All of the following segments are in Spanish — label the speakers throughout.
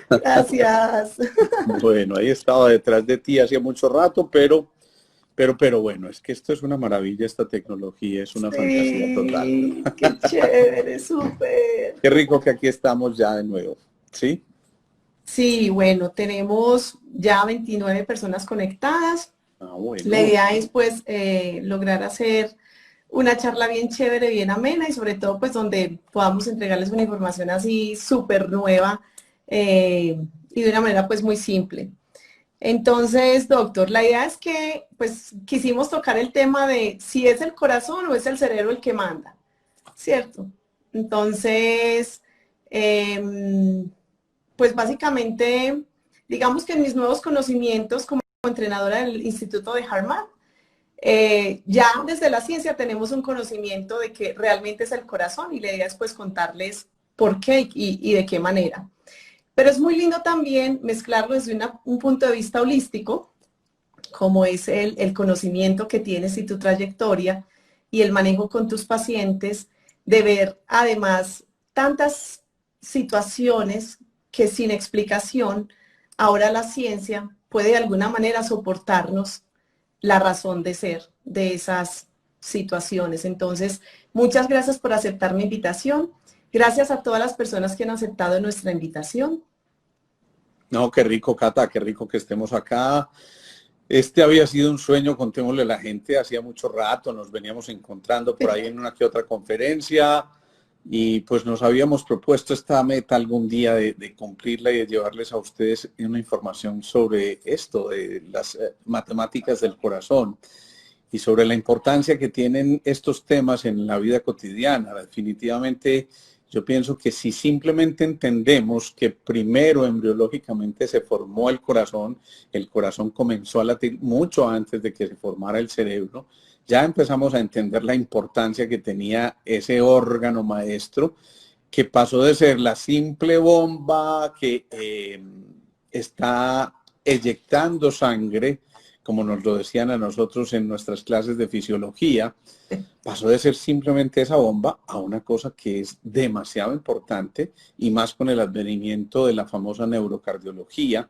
Speaker 1: Gracias.
Speaker 2: Bueno, ahí estaba detrás de ti hacía mucho rato, pero bueno, es que esto es una maravilla, esta tecnología, es una fantasía total.
Speaker 1: Sí, qué chévere, súper.
Speaker 2: Qué rico que aquí estamos ya de nuevo, ¿sí?
Speaker 1: Sí, bueno, tenemos ya 29 personas conectadas.
Speaker 2: Ah,
Speaker 1: La
Speaker 2: bueno.
Speaker 1: idea es pues lograr hacer una charla bien chévere, bien amena y sobre todo pues donde podamos entregarles una información así súper nueva y de una manera pues muy simple. Entonces, doctor, la idea es que pues quisimos tocar el tema de si es el corazón o es el cerebro el que manda, ¿cierto? Entonces, em, pues básicamente, digamos que en mis nuevos conocimientos como entrenadora del Instituto de Harvard, ya desde la ciencia tenemos un conocimiento de que realmente es el corazón y la idea es pues contarles por qué y de qué manera. Pero es muy lindo también mezclarlo desde un punto de vista holístico, como es el conocimiento que tienes y tu trayectoria y el manejo con tus pacientes, de ver además tantas situaciones que sin explicación, ahora la ciencia puede de alguna manera soportarnos la razón de ser de esas situaciones. Entonces, muchas gracias por aceptar mi invitación. Gracias a todas las personas que han aceptado nuestra invitación.
Speaker 2: No, qué rico, Cata, qué rico que estemos acá. Este había sido un sueño, contémosle a la gente, hacía mucho rato, nos veníamos encontrando por ahí en una que otra conferencia y pues nos habíamos propuesto esta meta algún día de cumplirla y de llevarles a ustedes una información sobre esto, de las matemáticas del corazón y sobre la importancia que tienen estos temas en la vida cotidiana. Definitivamente yo pienso que si simplemente entendemos que primero embriológicamente se formó el corazón comenzó a latir mucho antes de que se formara el cerebro, ya empezamos a entender la importancia que tenía ese órgano maestro, que pasó de ser la simple bomba que está eyectando sangre, como nos lo decían a nosotros en nuestras clases de fisiología, pasó de ser simplemente esa bomba a una cosa que es demasiado importante y más con el advenimiento de la famosa neurocardiología,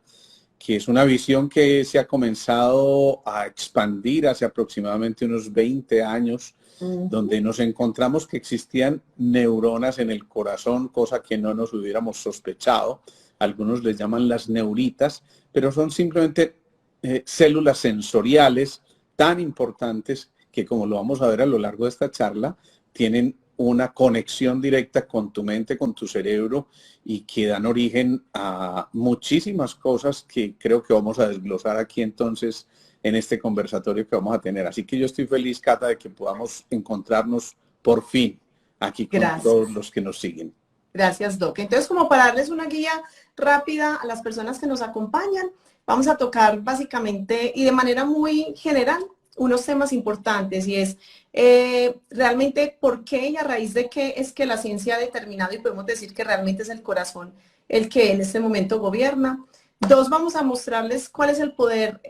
Speaker 2: que es una visión que se ha comenzado a expandir hace aproximadamente unos 20 años, donde nos encontramos que existían neuronas en el corazón, cosa que no nos hubiéramos sospechado. Algunos les llaman las neuritas, pero son simplemente células sensoriales tan importantes que, como lo vamos a ver a lo largo de esta charla, tienen una conexión directa con tu mente, con tu cerebro y que dan origen a muchísimas cosas que creo que vamos a desglosar aquí entonces en este conversatorio que vamos a tener. Así que yo estoy feliz, Cata, de que podamos encontrarnos por fin aquí con todos
Speaker 1: Gracias.
Speaker 2: los que nos siguen.
Speaker 1: Gracias, Doc. Entonces, como para darles una guía rápida a las personas que nos acompañan, vamos a tocar básicamente y de manera muy general unos temas importantes y es realmente por qué y a raíz de qué es que la ciencia ha determinado y podemos decir que realmente es el corazón el que en este momento gobierna. Dos, vamos a mostrarles cuál es el poder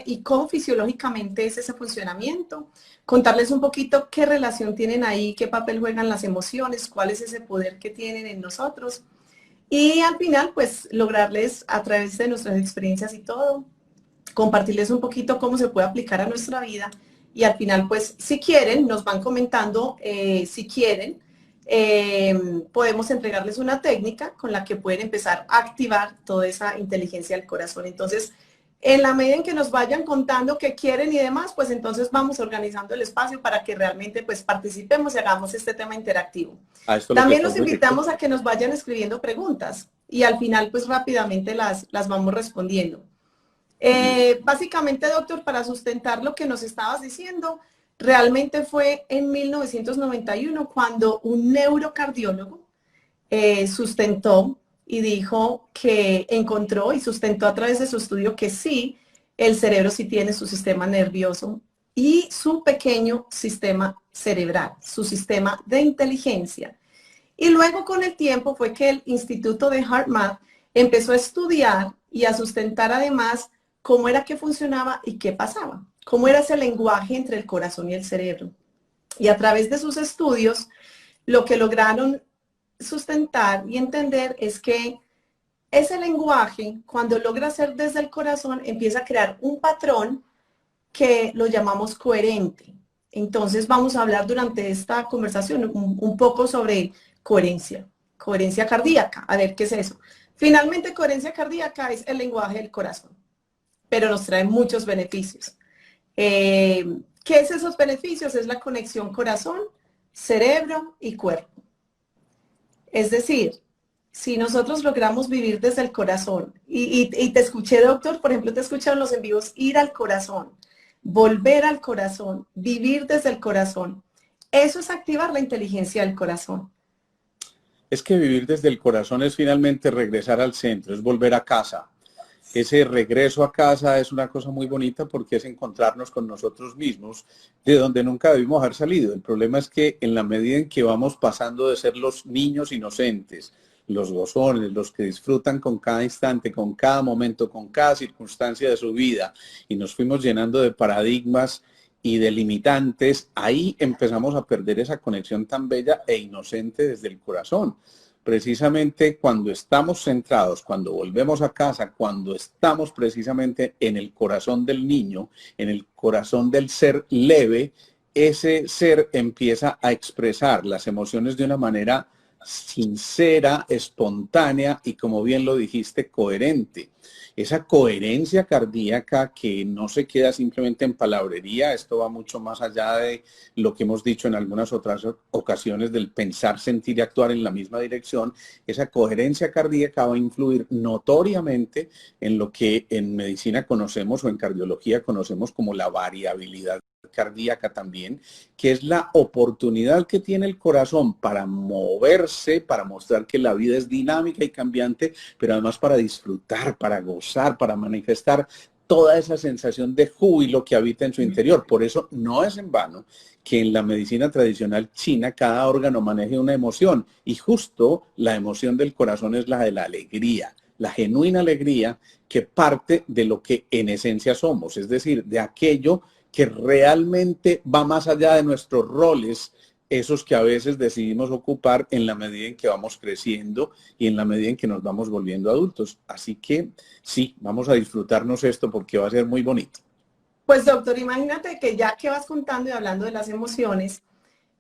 Speaker 1: y cómo fisiológicamente es ese funcionamiento. Contarles un poquito qué relación tienen ahí, qué papel juegan las emociones, cuál es ese poder que tienen en nosotros. Y al final, pues lograrles a través de nuestras experiencias y todo, compartirles un poquito cómo se puede aplicar a nuestra vida. Y al final, pues si quieren, nos van comentando, si quieren, podemos entregarles una técnica con la que pueden empezar a activar toda esa inteligencia del corazón. Entonces, en la medida en que nos vayan contando qué quieren y demás, pues entonces vamos organizando el espacio para que realmente pues participemos y hagamos este tema interactivo.
Speaker 2: A esto lo que
Speaker 1: También
Speaker 2: está
Speaker 1: los
Speaker 2: muy rico.
Speaker 1: invitamos a que nos vayan escribiendo preguntas y al final pues rápidamente las vamos respondiendo. Básicamente, doctor, para sustentar lo que nos estabas diciendo, realmente fue en 1991 cuando un neurocardiólogo sustentó y dijo que encontró y sustentó a través de su estudio que sí, el cerebro sí tiene su sistema nervioso y su pequeño sistema cerebral, su sistema de inteligencia. Y luego con el tiempo fue que el Instituto de HeartMath empezó a estudiar y a sustentar además cómo era que funcionaba y qué pasaba, cómo era ese lenguaje entre el corazón y el cerebro. Y a través de sus estudios, lo que lograron sustentar y entender es que ese lenguaje, cuando logra ser desde el corazón, empieza a crear un patrón que lo llamamos coherente. Entonces vamos a hablar durante esta conversación un poco sobre coherencia, coherencia cardíaca. A ver, ¿qué es eso? Finalmente, coherencia cardíaca es el lenguaje del corazón, pero nos trae muchos beneficios. ¿Qué es esos beneficios? Es la conexión corazón, cerebro y cuerpo. Es decir, si nosotros logramos vivir desde el corazón, y te escuché, doctor, por ejemplo, te escuché en los en vivos, ir al corazón, volver al corazón, vivir desde el corazón, eso es activar la inteligencia del corazón.
Speaker 2: Es que vivir desde el corazón es finalmente regresar al centro, es volver a casa. Ese regreso a casa es una cosa muy bonita porque es encontrarnos con nosotros mismos, de donde nunca debimos haber salido. El problema es que en la medida en que vamos pasando de ser los niños inocentes, los gozones, los que disfrutan con cada instante, con cada momento, con cada circunstancia de su vida, y nos fuimos llenando de paradigmas y de limitantes, ahí empezamos a perder esa conexión tan bella e inocente desde el corazón. Precisamente cuando estamos centrados, cuando volvemos a casa, cuando estamos precisamente en el corazón del niño, en el corazón del ser leve, ese ser empieza a expresar las emociones de una manera sincera, espontánea y, como bien lo dijiste, coherente. Esa coherencia cardíaca que no se queda simplemente en palabrería, esto va mucho más allá de lo que hemos dicho en algunas otras ocasiones del pensar, sentir y actuar en la misma dirección. Esa coherencia cardíaca va a influir notoriamente en lo que en medicina conocemos o en cardiología conocemos como la variabilidad cardíaca también, que es la oportunidad que tiene el corazón para moverse, para mostrar que la vida es dinámica y cambiante, pero además para disfrutar, para gozar, para manifestar toda esa sensación de júbilo que habita en su interior. Por eso no es en vano que en la medicina tradicional china cada órgano maneje una emoción, y justo la emoción del corazón es la de la alegría, la genuina alegría que parte de lo que en esencia somos, es decir, de aquello que realmente va más allá de nuestros roles, esos que a veces decidimos ocupar en la medida en que vamos creciendo y en la medida en que nos vamos volviendo adultos. Así que sí, vamos a disfrutarnos esto porque va a ser muy bonito.
Speaker 1: Pues doctor, imagínate que ya que vas contando y hablando de las emociones,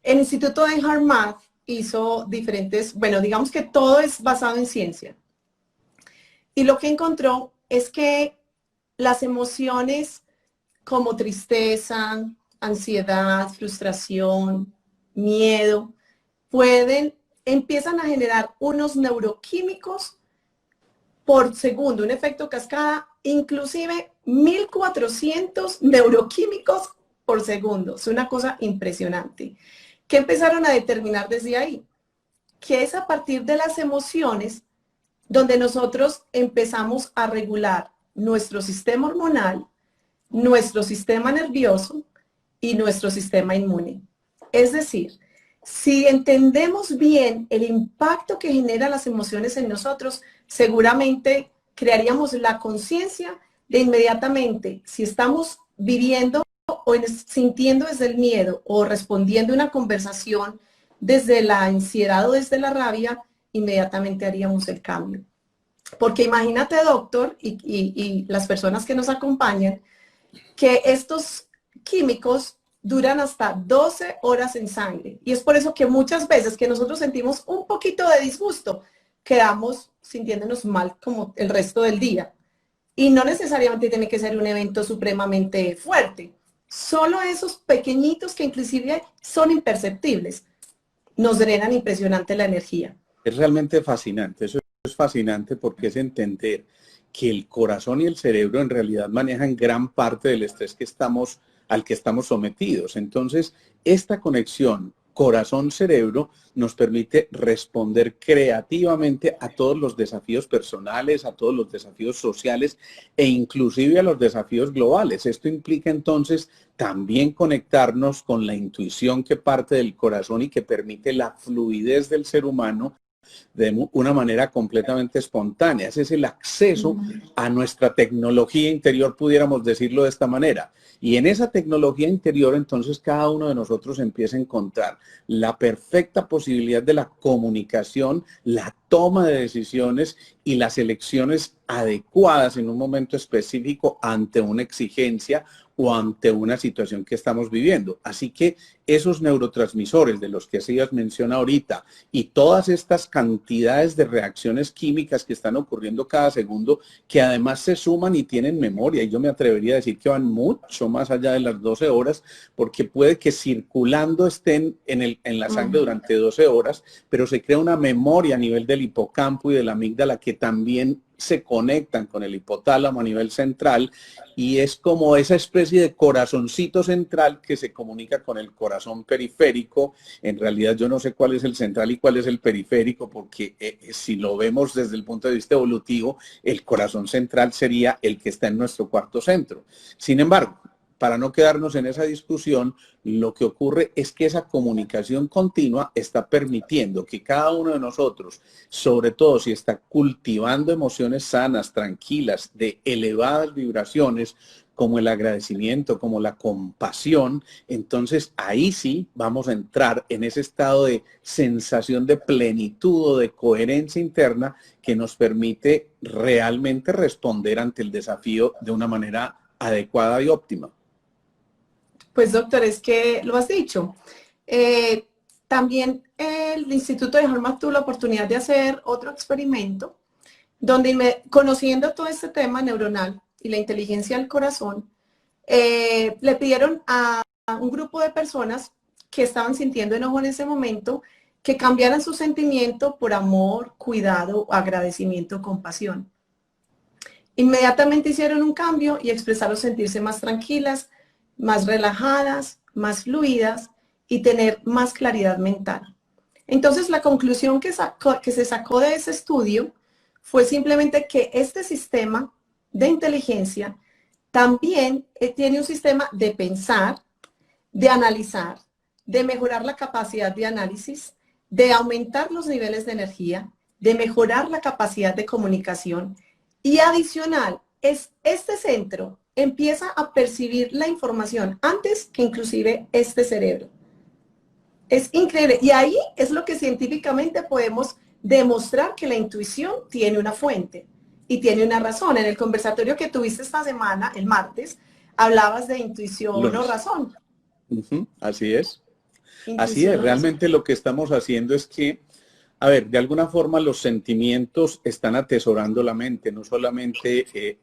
Speaker 1: el Instituto de HeartMath hizo diferentes, bueno, digamos que todo es basado en ciencia. Y lo que encontró es que las emociones como tristeza, ansiedad, frustración, miedo, empiezan a generar unos neuroquímicos por segundo, un efecto cascada, inclusive 1400 neuroquímicos por segundo. Es una cosa impresionante. ¿Qué empezaron a determinar desde ahí? Que es a partir de las emociones donde nosotros empezamos a regular nuestro sistema hormonal, nuestro sistema nervioso y nuestro sistema inmune. Es decir, si entendemos bien el impacto que generan las emociones en nosotros, seguramente crearíamos la conciencia de inmediatamente si estamos viviendo o sintiendo desde el miedo o respondiendo a una conversación desde la ansiedad o desde la rabia, inmediatamente haríamos el cambio. Porque imagínate, doctor, y las personas que nos acompañan, que estos químicos duran hasta 12 horas en sangre. Y es por eso que muchas veces que nosotros sentimos un poquito de disgusto, quedamos sintiéndonos mal como el resto del día. Y no necesariamente tiene que ser un evento supremamente fuerte. Solo esos pequeñitos que inclusive son imperceptibles nos drenan impresionante la energía.
Speaker 2: Es realmente fascinante, eso es fascinante porque es entender que el corazón y el cerebro en realidad manejan gran parte del estrés al que estamos sometidos. Entonces, esta conexión corazón-cerebro nos permite responder creativamente a todos los desafíos personales, a todos los desafíos sociales e inclusive a los desafíos globales. Esto implica entonces también conectarnos con la intuición que parte del corazón y que permite la fluidez del ser humano de una manera completamente espontánea. Ese es el acceso a nuestra tecnología interior, pudiéramos decirlo de esta manera. Y en esa tecnología interior, entonces, cada uno de nosotros empieza a encontrar la perfecta posibilidad de la comunicación, la toma de decisiones y las elecciones adecuadas en un momento específico ante una exigencia o ante una situación que estamos viviendo. Así que esos neurotransmisores de los que hacías mención ahorita y todas estas cantidades de reacciones químicas que están ocurriendo cada segundo, que además se suman y tienen memoria, y yo me atrevería a decir que van mucho más allá de las 12 horas, porque puede que circulando estén en la sangre durante 12 horas, pero se crea una memoria a nivel del hipocampo y de la amígdala que también se conectan con el hipotálamo a nivel central, y es como esa especie de corazoncito central que se comunica con el corazón periférico. En realidad yo no sé cuál es el central y cuál es el periférico, porque si lo vemos desde el punto de vista evolutivo, el corazón central sería el que está en nuestro cuarto centro. Sin embargo, para no quedarnos en esa discusión, lo que ocurre es que esa comunicación continua está permitiendo que cada uno de nosotros, sobre todo si está cultivando emociones sanas, tranquilas, de elevadas vibraciones, como el agradecimiento, como la compasión, entonces ahí sí vamos a entrar en ese estado de sensación de plenitud o de coherencia interna que nos permite realmente responder ante el desafío de una manera adecuada y óptima.
Speaker 1: Pues doctor, es que lo has dicho. También el Instituto de Harvard tuvo la oportunidad de hacer otro experimento donde conociendo todo este tema neuronal y la inteligencia del corazón, le pidieron a un grupo de personas que estaban sintiendo enojo en ese momento que cambiaran su sentimiento por amor, cuidado, agradecimiento, compasión. Inmediatamente hicieron un cambio y expresaron sentirse más tranquilas, más relajadas, más fluidas y tener más claridad mental. Entonces, la conclusión que se sacó de ese estudio fue simplemente que este sistema de inteligencia también tiene un sistema de pensar, de analizar, de mejorar la capacidad de análisis, de aumentar los niveles de energía, de mejorar la capacidad de comunicación y adicional, este centro empieza a percibir la información antes que inclusive este cerebro. Es increíble. Y ahí es lo que científicamente podemos demostrar que la intuición tiene una fuente y tiene una razón. En el conversatorio que tuviste esta semana, el martes, hablabas de intuición o razón.
Speaker 2: Así es. Así
Speaker 1: Intuición
Speaker 2: es.
Speaker 1: o razón.
Speaker 2: Realmente lo que estamos haciendo es que, a ver, de alguna forma los sentimientos están atesorando la mente, no solamente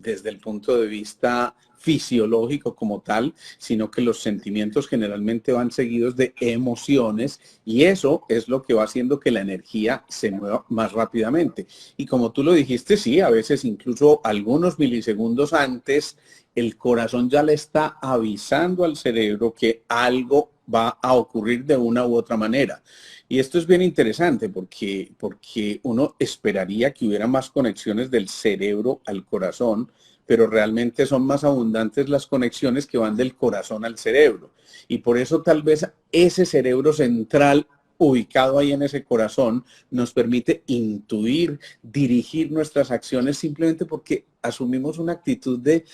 Speaker 2: desde el punto de vista fisiológico como tal, sino que los sentimientos generalmente van seguidos de emociones y eso es lo que va haciendo que la energía se mueva más rápidamente. Y como tú lo dijiste, sí, a veces incluso algunos milisegundos antes, el corazón ya le está avisando al cerebro que algo va a ocurrir de una u otra manera. Y esto es bien interesante porque uno esperaría que hubiera más conexiones del cerebro al corazón, pero realmente son más abundantes las conexiones que van del corazón al cerebro. Y por eso tal vez ese cerebro central ubicado ahí en ese corazón nos permite intuir, dirigir nuestras acciones simplemente porque asumimos una actitud de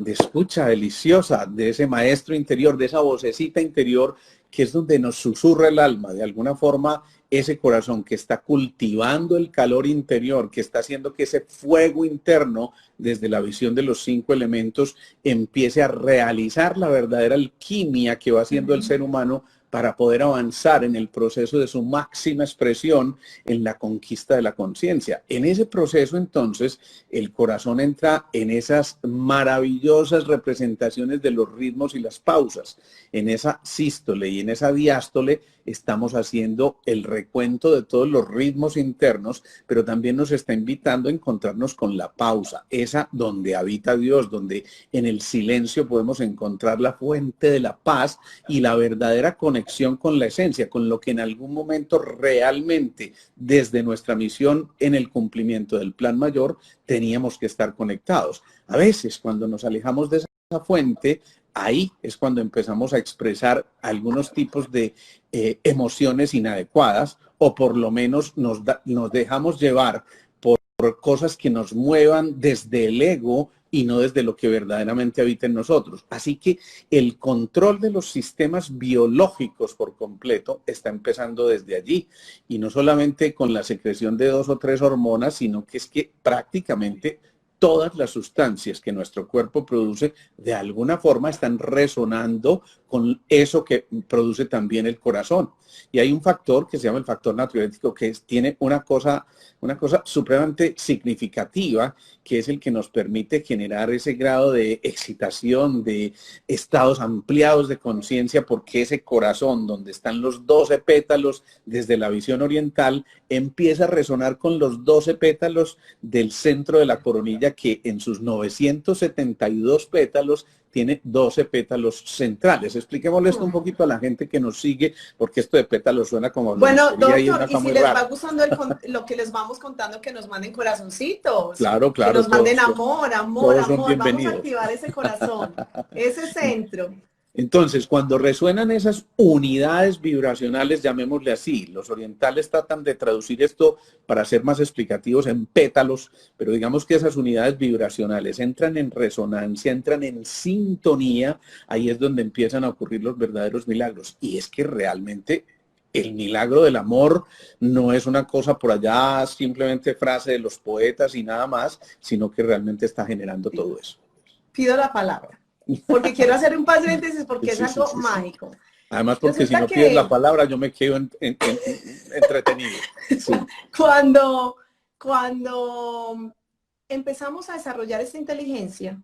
Speaker 2: escucha deliciosa, de ese maestro interior, de esa vocecita interior que es donde nos susurra el alma. De alguna forma, ese corazón que está cultivando el calor interior, que está haciendo que ese fuego interno, desde la visión de los 5 elementos, empiece a realizar la verdadera alquimia que va haciendo el ser humano para poder avanzar en el proceso de su máxima expresión en la conquista de la conciencia. En ese proceso, entonces, el corazón entra en esas maravillosas representaciones de los ritmos y las pausas. En esa sístole y en esa diástole estamos haciendo el recuento de todos los ritmos internos, pero también nos está invitando a encontrarnos con la pausa, esa donde habita Dios, donde en el silencio podemos encontrar la fuente de la paz y la verdadera conexión con la esencia, con lo que en algún momento realmente desde nuestra misión en el cumplimiento del plan mayor teníamos que estar conectados. A veces cuando nos alejamos de esa fuente, ahí es cuando empezamos a expresar algunos tipos de emociones inadecuadas o por lo menos nos dejamos llevar por cosas que nos muevan desde el ego y no desde lo que verdaderamente habita en nosotros. Así que el control de los sistemas biológicos por completo está empezando desde allí. Y no solamente con la secreción de 2 o 3 hormonas, sino que es que prácticamente todas las sustancias que nuestro cuerpo produce de alguna forma están resonando con eso que produce también el corazón. Y hay un factor que se llama el factor natriurético que tiene una cosa supremamente significativa, que es el que nos permite generar ese grado de excitación, de estados ampliados de conciencia, porque ese corazón donde están los 12 pétalos desde la visión oriental empieza a resonar con los 12 pétalos del centro de la coronilla, que en sus 972 pétalos tiene 12 pétalos centrales. Expliquémosle esto un poquito a la gente que nos sigue, porque esto de pétalos suena como...
Speaker 1: Bueno, doctor, y si les va gustando lo que les vamos contando, que nos manden corazoncitos.
Speaker 2: Claro,
Speaker 1: que nos manden amor. Vamos a activar ese corazón, ese centro.
Speaker 2: Entonces, cuando resuenan esas unidades vibracionales, llamémosle así, los orientales tratan de traducir esto para ser más explicativos en pétalos, pero digamos que esas unidades vibracionales entran en resonancia, entran en sintonía, ahí es donde empiezan a ocurrir los verdaderos milagros. Y es que realmente el milagro del amor no es una cosa por allá, simplemente frase de los poetas y nada más, sino que realmente está generando todo eso.
Speaker 1: Pido la palabra. Porque quiero hacer un paréntesis porque es algo mágico.
Speaker 2: Además, porque resulta si no pides la palabra, yo me quedo entretenido. Sí.
Speaker 1: Cuando empezamos a desarrollar esta inteligencia,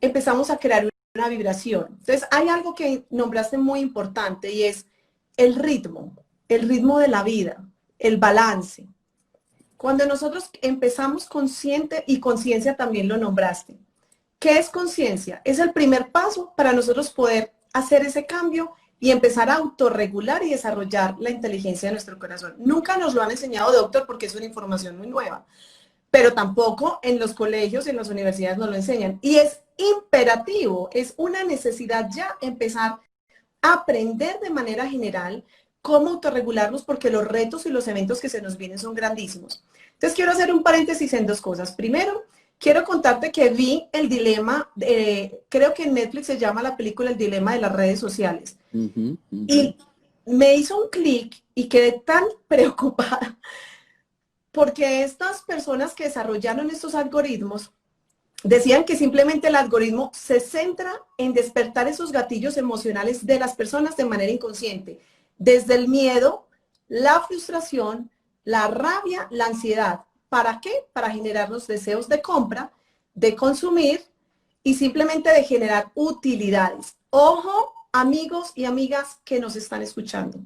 Speaker 1: empezamos a crear una vibración. Entonces, hay algo que nombraste muy importante y es el ritmo de la vida, el balance. Cuando nosotros empezamos consciente, y conciencia también lo nombraste. ¿Qué es conciencia? Es el primer paso para nosotros poder hacer ese cambio y empezar a autorregular y desarrollar la inteligencia de nuestro corazón. Nunca nos lo han enseñado, doctor, porque es una información muy nueva, pero tampoco en los colegios y en las universidades nos lo enseñan. Y es imperativo, es una necesidad ya empezar a aprender de manera general cómo autorregularnos, porque los retos y los eventos que se nos vienen son grandísimos. Entonces quiero hacer un paréntesis en 2 cosas. Primero, quiero contarte que vi el dilema, creo que en Netflix se llama la película El dilema de las redes sociales. Y me hizo un clic y quedé tan preocupada porque estas personas que desarrollaron estos algoritmos decían que simplemente el algoritmo se centra en despertar esos gatillos emocionales de las personas de manera inconsciente, desde el miedo, la frustración, la rabia, la ansiedad. ¿Para qué? Para generar los deseos de compra, de consumir y simplemente de generar utilidades. Ojo, amigos y amigas que nos están escuchando.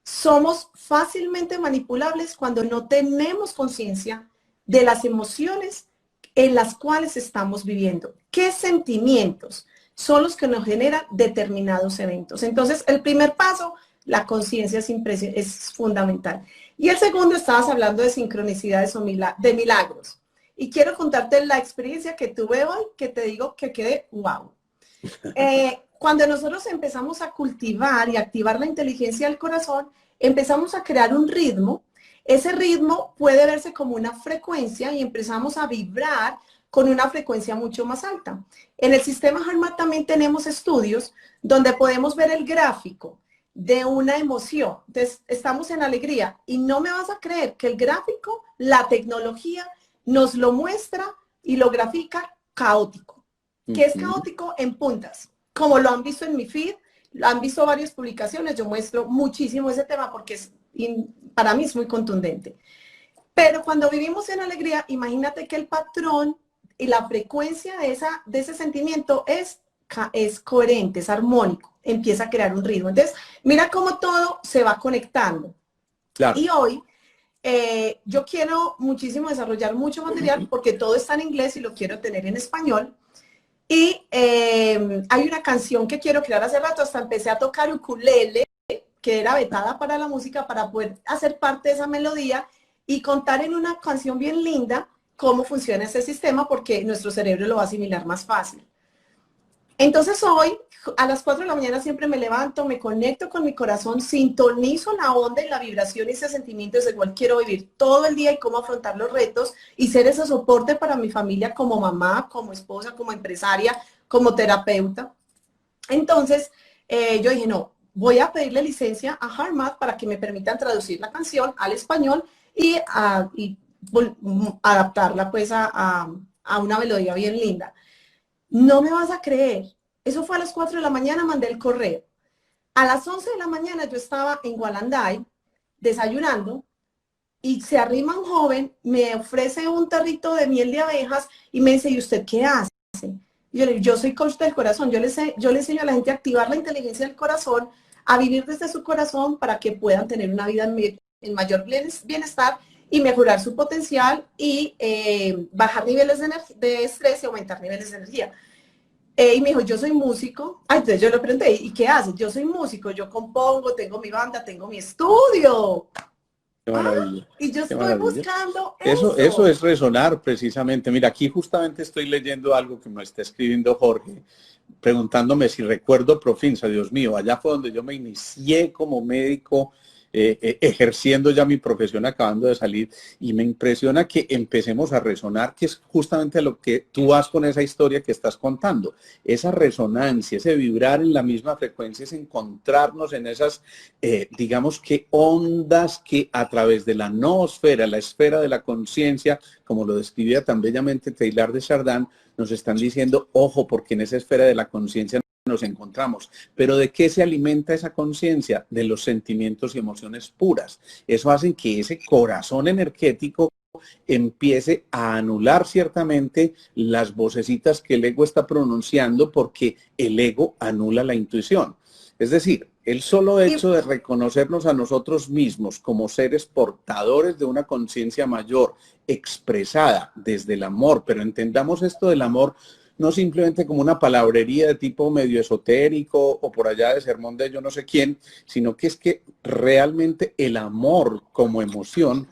Speaker 1: Somos fácilmente manipulables cuando no tenemos conciencia de las emociones en las cuales estamos viviendo. ¿Qué sentimientos son los que nos generan determinados eventos? Entonces, el primer paso, la conciencia es fundamental. Y el segundo, estabas hablando de sincronicidades o de milagros. Y quiero contarte la experiencia que tuve hoy, que te digo que quedé wow. Cuando nosotros empezamos a cultivar y activar la inteligencia del corazón, empezamos a crear un ritmo. Ese ritmo puede verse como una frecuencia y empezamos a vibrar con una frecuencia mucho más alta. En el sistema HeartMath también tenemos estudios donde podemos ver el gráfico de una emoción. Entonces, estamos en alegría y no me vas a creer que el gráfico, la tecnología, nos lo muestra y lo grafica caótico. ¿Qué es caótico? En puntas. Como lo han visto en mi feed, han visto varias publicaciones, yo muestro muchísimo ese tema porque para mí es muy contundente. Pero cuando vivimos en alegría, imagínate que el patrón y la frecuencia de ese sentimiento es coherente, es armónico, empieza a crear un ritmo. Entonces, mira cómo todo se va conectando. Claro. Y hoy yo quiero muchísimo desarrollar mucho material porque todo está en inglés y lo quiero tener en español. Y hay una canción que quiero crear hace rato, hasta empecé a tocar ukulele, que era vetada para la música, para poder hacer parte de esa melodía y contar en una canción bien linda cómo funciona ese sistema, porque nuestro cerebro lo va a asimilar más fácil. Entonces hoy, a las 4 de la mañana siempre me levanto, me conecto con mi corazón, sintonizo la onda y la vibración y ese sentimiento desde el cual quiero vivir todo el día y cómo afrontar los retos y ser ese soporte para mi familia como mamá, como esposa, como empresaria, como terapeuta. Entonces, yo dije, no, voy a pedirle licencia a HeartMath para que me permitan traducir la canción al español y adaptarla pues a una melodía bien linda. No me vas a creer. Eso fue a las 4 de la mañana, mandé el correo. A las 11 de la mañana yo estaba en Gualanday desayunando y se arrima un joven, me ofrece un tarrito de miel de abejas y me dice, ¿y usted qué hace? Yo le digo, yo soy coach del corazón, yo le enseño a la gente a activar la inteligencia del corazón, a vivir desde su corazón para que puedan tener una vida en mayor bienestar y mejorar su potencial y bajar niveles de estrés y aumentar niveles de energía. Y me dijo, yo soy músico. Ay, entonces yo le pregunté, ¿y qué haces? Yo soy músico, yo compongo, tengo mi banda, tengo mi estudio.
Speaker 2: Qué maravilla.
Speaker 1: Y yo
Speaker 2: Qué
Speaker 1: estoy
Speaker 2: maravilla.
Speaker 1: buscando
Speaker 2: Eso
Speaker 1: eso.
Speaker 2: es resonar precisamente. Mira, aquí justamente estoy leyendo algo que me está escribiendo Jorge, preguntándome si recuerdo Profinsa. Dios mío, allá fue donde yo me inicié como médico, ejerciendo ya mi profesión, acabando de salir, y me impresiona que empecemos a resonar, que es justamente lo que tú vas con esa historia que estás contando. Esa resonancia, ese vibrar en la misma frecuencia, es encontrarnos en esas, digamos que ondas que a través de la noosfera, la esfera de la conciencia, como lo describía tan bellamente Teilhard de Chardin, nos están diciendo, ojo, porque en esa esfera de la conciencia nos encontramos. Pero ¿de qué se alimenta esa conciencia? De los sentimientos y emociones puras. Eso hace que ese corazón energético empiece a anular ciertamente las vocecitas que el ego está pronunciando, porque el ego anula la intuición. Es decir, el solo
Speaker 1: Y,
Speaker 2: hecho de reconocernos a nosotros mismos como seres portadores de una conciencia mayor expresada desde el amor, pero entendamos esto del amor no simplemente como una palabrería de tipo medio esotérico o por allá de sermón de yo no sé quién, sino que es que realmente el amor como emoción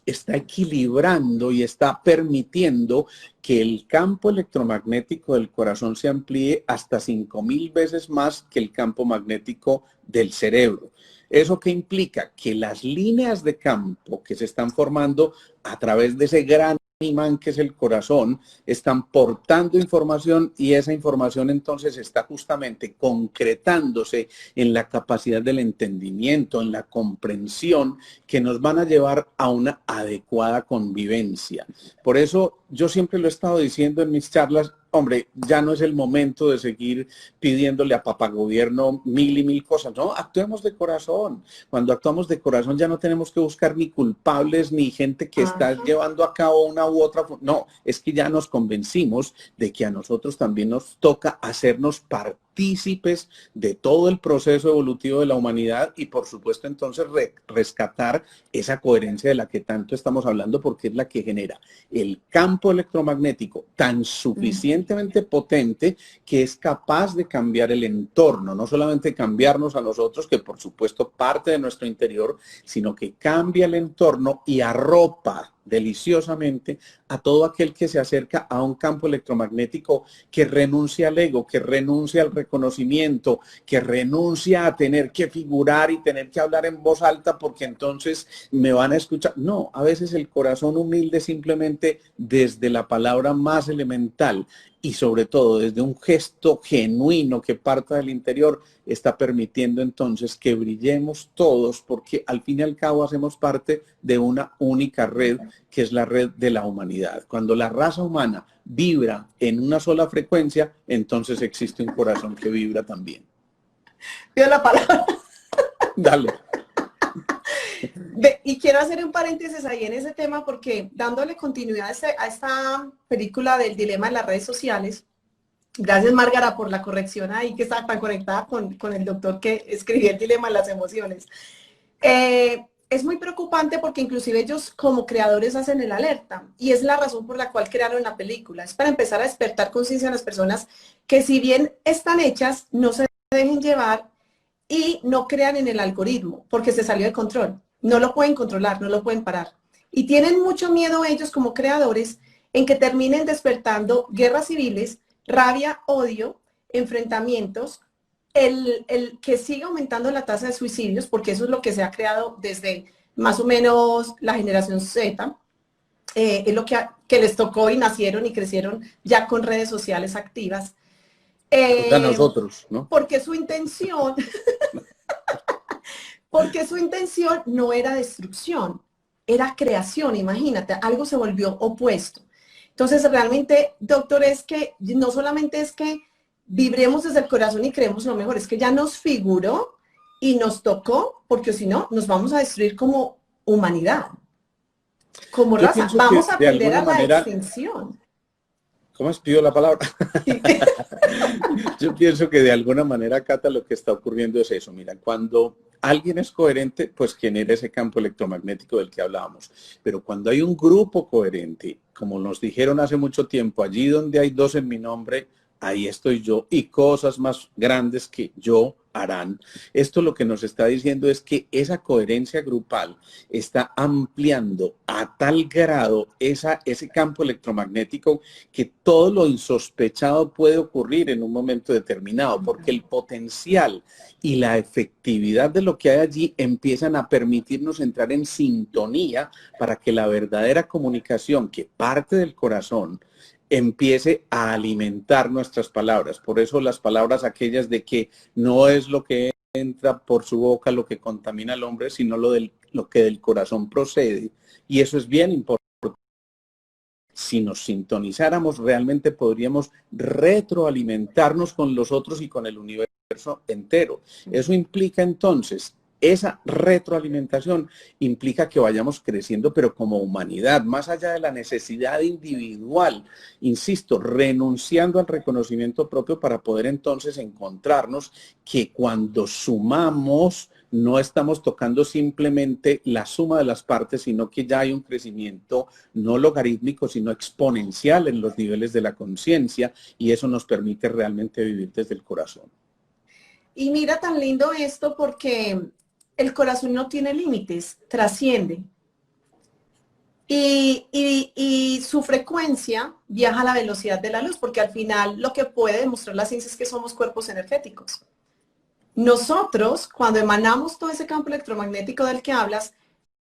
Speaker 2: está equilibrando y está permitiendo que el campo electromagnético del corazón se amplíe hasta 5.000 veces más que el campo magnético del cerebro. ¿Eso qué implica? Que las líneas de campo que se están formando a través de ese gran imán que es el corazón, están portando información, y esa información entonces está justamente concretándose en la capacidad del entendimiento, en la comprensión, que nos van a llevar a una adecuada convivencia. Por eso yo siempre lo he estado diciendo en mis charlas, hombre, ya no es el momento de seguir pidiéndole a papá gobierno mil y mil cosas, no, actuemos de corazón. Cuando actuamos de corazón ya no tenemos que buscar ni culpables ni gente que está
Speaker 1: ajá.
Speaker 2: llevando a cabo una u otra, no, es que ya nos convencimos de que a nosotros también nos toca hacernos partícipes de todo el proceso evolutivo de la humanidad y por supuesto entonces rescatar esa coherencia de la que tanto estamos hablando, porque es la que genera el campo electromagnético tan suficientemente potente que es capaz de cambiar el entorno, no solamente cambiarnos a nosotros, que por supuesto parte de nuestro interior, sino que cambia el entorno y arropa deliciosamente a todo aquel que se acerca a un campo electromagnético que renuncia al ego, que renuncia al reconocimiento, que renuncia a tener que figurar y tener que hablar en voz alta porque entonces me van a escuchar. No, a veces el corazón humilde simplemente desde la palabra más elemental y sobre todo desde un gesto genuino que parta del interior, está permitiendo entonces que brillemos todos, porque al fin y al cabo hacemos parte de una única red, que es la red de la humanidad. Cuando la raza humana vibra en una sola frecuencia, entonces existe un corazón que vibra también.
Speaker 1: Pido la palabra.
Speaker 2: Dale.
Speaker 1: Y quiero hacer un paréntesis ahí en ese tema porque dándole continuidad a esta película del dilema en las redes sociales, gracias Márgara por la corrección ahí que está tan conectada con el doctor que escribió el dilema de las emociones. Es muy preocupante porque inclusive ellos como creadores hacen el alerta y es la razón por la cual crearon la película. Es para empezar a despertar conciencia en las personas que si bien están hechas, no se dejen llevar y no crean en el algoritmo porque se salió de control. No lo pueden controlar, no lo pueden parar. Y tienen mucho miedo ellos como creadores en que terminen despertando guerras civiles, rabia, odio, enfrentamientos, el que siga aumentando la tasa de suicidios, porque eso es lo que se ha creado desde más o menos la generación Z, es lo que les tocó y nacieron y crecieron ya con redes sociales activas.
Speaker 2: A nosotros, ¿no?
Speaker 1: Porque su intención, porque su intención no era destrucción, era creación, imagínate, algo se volvió opuesto. Entonces, realmente, doctor, es que no solamente es que vibremos desde el corazón y creemos lo mejor, es que ya nos figuró y nos tocó, porque si no, nos vamos a destruir como humanidad, como
Speaker 2: Yo
Speaker 1: raza.
Speaker 2: pienso
Speaker 1: Vamos
Speaker 2: que
Speaker 1: a
Speaker 2: de
Speaker 1: aprender
Speaker 2: alguna
Speaker 1: a la
Speaker 2: manera,
Speaker 1: extinción.
Speaker 2: ¿cómo has pedido la palabra? Yo pienso que de alguna manera, Cata, lo que está ocurriendo es eso. Mira, cuando alguien es coherente, pues genera ese campo electromagnético del que hablábamos. Pero cuando hay un grupo coherente, como nos dijeron hace mucho tiempo, allí donde hay dos en mi nombre, ahí estoy yo, y cosas más grandes que yo harán. Esto lo que nos está diciendo es que esa coherencia grupal está ampliando a tal grado ese campo electromagnético que todo lo insospechado puede ocurrir en un momento determinado, porque el potencial y la efectividad de lo que hay allí empiezan a permitirnos entrar en sintonía para que la verdadera comunicación que parte del corazón empiece a alimentar nuestras palabras. Por eso las palabras aquellas de que no es lo que entra por su boca lo que contamina al hombre, sino lo que del corazón procede. Y eso es bien importante. Si nos sintonizáramos, realmente podríamos retroalimentarnos con los otros y con el universo entero. Eso implica entonces, esa retroalimentación implica que vayamos creciendo, pero como humanidad, más allá de la necesidad individual, insisto, renunciando al reconocimiento propio para poder entonces encontrarnos que cuando sumamos, no estamos tocando simplemente la suma de las partes, sino que ya hay un crecimiento no logarítmico, sino exponencial en los niveles de la conciencia, y eso nos permite realmente vivir desde el corazón.
Speaker 1: Y mira tan lindo esto porque el corazón no tiene límites, trasciende. Y su frecuencia viaja a la velocidad de la luz, porque al final lo que puede demostrar la ciencia es que somos cuerpos energéticos. Nosotros, cuando emanamos todo ese campo electromagnético del que hablas,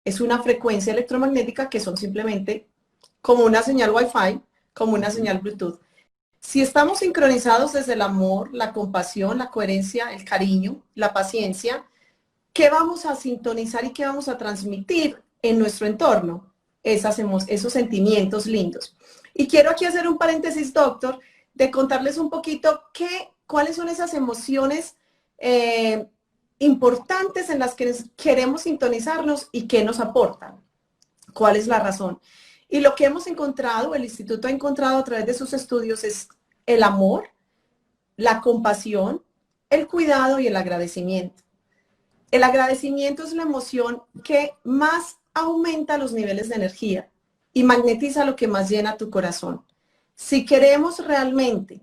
Speaker 1: es una frecuencia electromagnética que son simplemente como una señal Wi-Fi, como una señal Bluetooth. Si estamos sincronizados desde el amor, la compasión, la coherencia, el cariño, la paciencia, ¿qué vamos a sintonizar y qué vamos a transmitir en nuestro entorno? Esos sentimientos lindos. Y quiero aquí hacer un paréntesis, doctor, de contarles un poquito cuáles son esas emociones importantes en las que queremos sintonizarnos y qué nos aportan. ¿Cuál es la razón? Y lo que hemos encontrado, el instituto ha encontrado a través de sus estudios es el amor, la compasión, el cuidado y el agradecimiento. El agradecimiento es la emoción que más aumenta los niveles de energía y magnetiza lo que más llena tu corazón. Si queremos realmente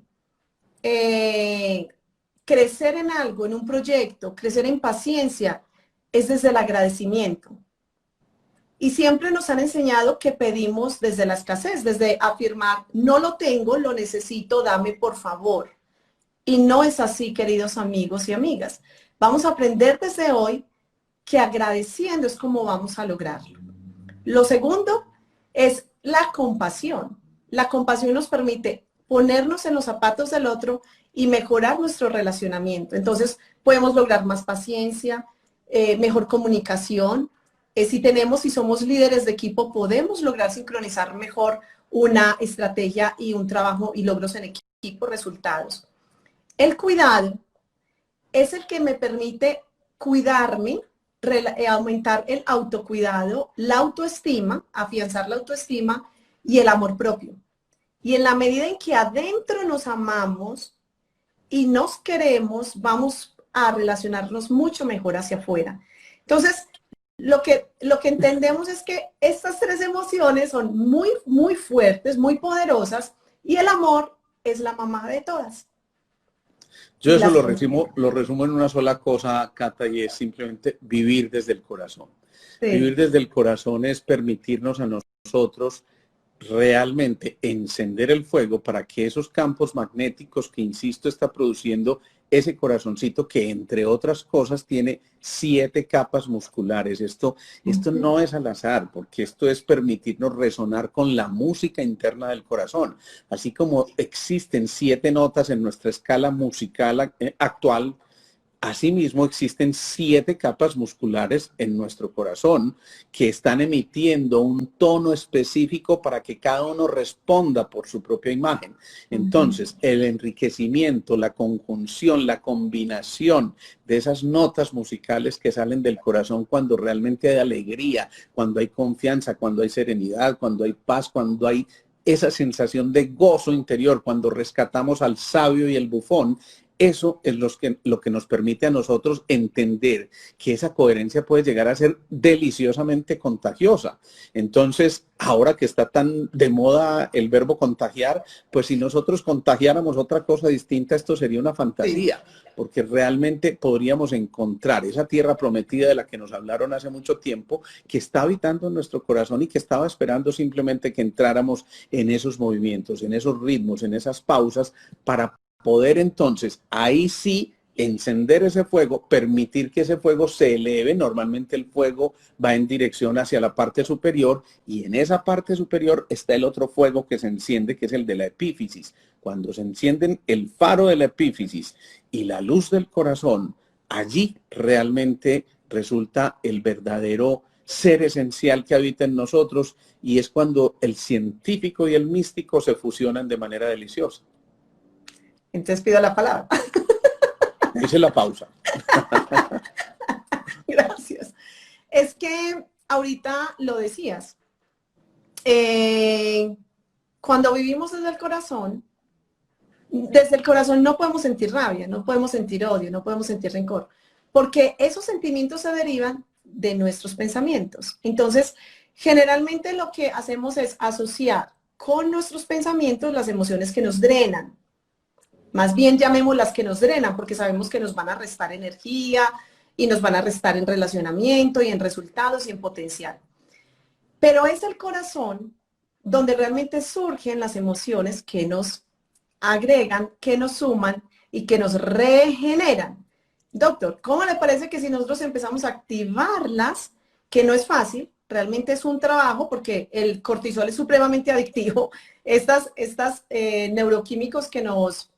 Speaker 1: crecer en algo, en un proyecto, crecer en paciencia, es desde el agradecimiento. Y siempre nos han enseñado que pedimos desde la escasez, desde afirmar, no lo tengo, lo necesito, dame por favor. Y no es así, queridos amigos y amigas. Vamos a aprender desde hoy que agradeciendo es como vamos a lograrlo. Lo segundo es la compasión. La compasión nos permite ponernos en los zapatos del otro y mejorar nuestro relacionamiento. Entonces, podemos lograr más paciencia, mejor comunicación. Si somos líderes de equipo, podemos lograr sincronizar mejor una estrategia y un trabajo y logros en equipo, resultados. El cuidado es el que me permite cuidarme, aumentar el autocuidado, la autoestima, afianzar la autoestima y el amor propio. Y en la medida en que adentro nos amamos y nos queremos, vamos a relacionarnos mucho mejor hacia afuera. Entonces, lo que entendemos es que estas tres emociones son muy, muy fuertes, muy poderosas, y el amor es la mamá de todas.
Speaker 2: Yo eso lo resumo en una sola cosa, Cata, y es simplemente vivir desde el corazón. Sí. Vivir desde el corazón es permitirnos a nosotros realmente encender el fuego para que esos campos magnéticos que, insisto, está produciendo ese corazoncito que, entre otras cosas, tiene 7 capas musculares. Esto no es al azar, porque esto es permitirnos resonar con la música interna del corazón. Así como existen 7 notas en nuestra escala musical actual, asimismo, existen 7 capas musculares en nuestro corazón que están emitiendo un tono específico para que cada uno responda por su propia imagen. Entonces, el enriquecimiento, la conjunción, la combinación de esas notas musicales que salen del corazón cuando realmente hay alegría, cuando hay confianza, cuando hay serenidad, cuando hay paz, cuando hay esa sensación de gozo interior, cuando rescatamos al sabio y el bufón. Eso es lo que nos permite a nosotros entender que esa coherencia puede llegar a ser deliciosamente contagiosa. Entonces, ahora que está tan de moda el verbo contagiar, pues si nosotros contagiáramos otra cosa distinta, esto sería una fantasía, porque realmente podríamos encontrar esa tierra prometida de la que nos hablaron hace mucho tiempo, que está habitando en nuestro corazón y que estaba esperando simplemente que entráramos en esos movimientos, en esos ritmos, en esas pausas, para poder entonces ahí sí encender ese fuego, permitir que ese fuego se eleve. Normalmente el fuego va en dirección hacia la parte superior, y en esa parte superior está el otro fuego que se enciende, que es el de la epífisis. Cuando se encienden el faro de la epífisis y la luz del corazón, allí realmente resulta el verdadero ser esencial que habita en nosotros, y es cuando el científico y el místico se fusionan de manera deliciosa.
Speaker 1: Entonces pido la palabra.
Speaker 2: Hice la pausa.
Speaker 1: Gracias. Es que ahorita lo decías. Cuando vivimos desde el corazón no podemos sentir rabia, no podemos sentir odio, no podemos sentir rencor, porque esos sentimientos se derivan de nuestros pensamientos. Entonces, generalmente lo que hacemos es asociar con nuestros pensamientos las emociones que nos drenan. Más bien llamémoslas que nos drenan, porque sabemos que nos van a restar energía y nos van a restar en relacionamiento y en resultados y en potencial. Pero es el corazón donde realmente surgen las emociones que nos agregan, que nos suman y que nos regeneran. Doctor, ¿cómo le parece que si nosotros empezamos a activarlas, que no es fácil, realmente es un trabajo porque el cortisol es supremamente adictivo, estas neuroquímicos que nos